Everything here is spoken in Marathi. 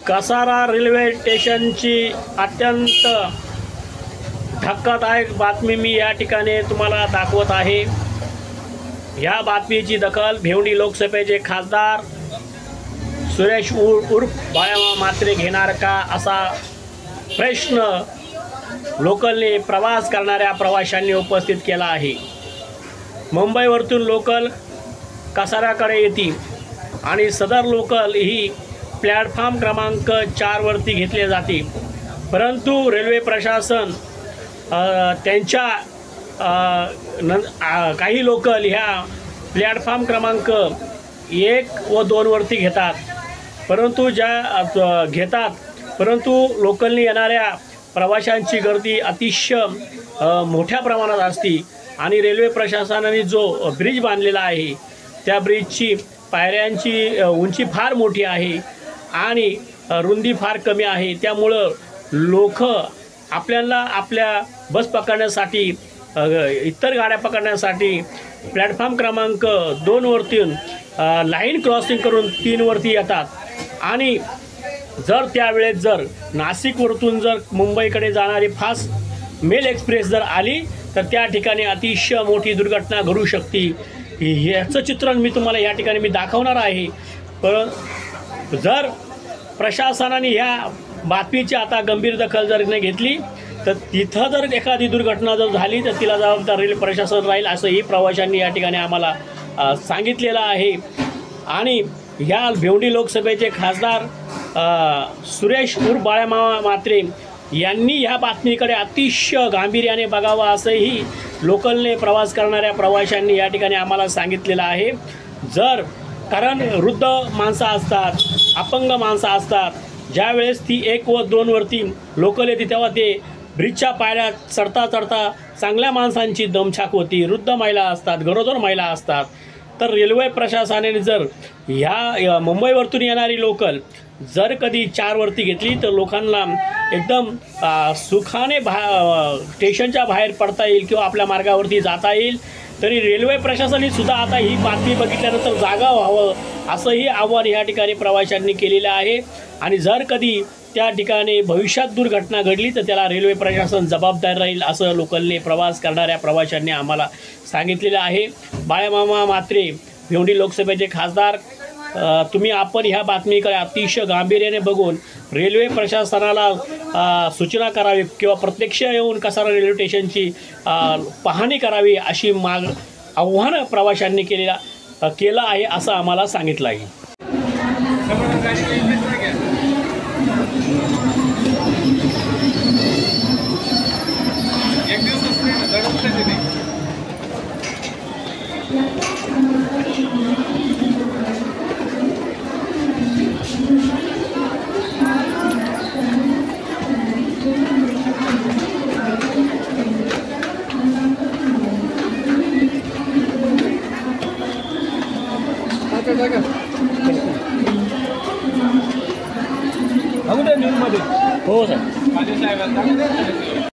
कसारा रेल्वे स्टेशनची अत्यंत धक्कादायक बातमी मी या ठिकाणी तुम्हाला दाखवत आहे। या बातमीची दखल भिवंडी लोकसभेचे खासदार सुरेश उर्फ बाळामामा म्हात्रे घेणार का असा प्रश्न लोकलने प्रवास करणाऱ्या प्रवाशांनी उपस्थित केला आहे। मुंबईवरून लोकल कसाऱ्याकडे येते आणि सदर लोकल ही प्लॅटफॉर्म क्रमांक 4 वरती घेतले जाते, परंतु रेल्वे प्रशासन त्यांच्या काही लोकल ह्या प्लॅटफॉर्म क्रमांक 1 व 2 वरती घेतात, परंतु परंतु लोकलने येणाऱ्या प्रवाशांची गर्दी अतिशय मोठ्या प्रमाणात असते आणि रेल्वे प्रशासनाने जो ब्रिज बांधलेला आहे त्या ब्रिजची पायऱ्यांची उंची फार मोठी आहे आणि रुंदी फार कमी आहे। त्यामुळं लोक आपल्या बस पकडण्यासाठी इतर गाड्या पकडण्यासाठी प्लॅटफॉर्म क्रमांक 2 वरतून लाईन क्रॉसिंग करून 3 वरती येतात आणि त्यावेळेस जर नाशिकवरून जर मुंबईकडे जाणारी फास्ट मेल एक्सप्रेस जर आली तर त्या ठिकाणी अतिशय मोठी दुर्घटना घडू शकते। याचं चित्रण मी तुम्हाला या ठिकाणी दाखवणार आहे। पण जर प्रशासनाने ह्या बातमीची आता गंभीर दखल जर नाही घेतली तर तिथं जर एखादी दुर्घटना जर झाली तर तिला जबाबदार रेल्वे प्रशासन राहील असंही प्रवाशांनी या ठिकाणी आम्हाला सांगितलेलं आहे। आणि ह्या भिवंडी लोकसभेचे खासदार सुरेश उर्फ बाळामामा म्हात्रे यांनी ह्या बातमीकडे अतिशय गांभीर्याने बघावं असंही लोकलने प्रवास करणाऱ्या प्रवाशांनी या ठिकाणी आम्हाला सांगितलेलं आहे। कारण वृद्ध माणसं असतात, अपंग माणसं असतात, ज्यावेळेस ती 1 व 2 वरती लोकल येते तेव्हा ते ब्रिजच्या पायऱ्या चढता चांगल्या माणसांची दमछाक होती, वृद्ध महिला असतात, गरोदर महिला असतात। तर रेल्वे प्रशासनाने जर ह्या मुंबईवरून येणारी लोकल जर कधी 4 वरती घेतली तर लोकांना एकदम सुखाने स्टेशनच्या बाहेर पडता येईल किंवा आपल्या मार्गावरती जाता येईल। तरी रेल्वे प्रशासनाने सुद्धा आता ही बातमी बघितल्यानंतर जागा व्हावं असंही आव्हान या ठिकाणी प्रवाशांनी केलेलं आहे। आणि जर कधी त्या ठिकाणी भविष्यात दुर्घटना घडली तर त्याला रेल्वे प्रशासन जबाबदार राहील असं लोकलने प्रवास करणाऱ्या प्रवाशांनी आम्हाला सांगितलेलं आहे। बाळामामा म्हात्रे भिवंडी लोकसभेचे खासदार, आपण ह्या बातमीकडे अतिशय गांभीर्याने बघून रेल्वे प्रशासनाला सूचना करावी किंवा प्रत्यक्ष येऊन कसारा रेल्वे स्टेशनची पाहणी करावी अशी आव्हान प्रवाशांनी केलं आहे असं आम्हाला सांगितलं आहे। हो सर।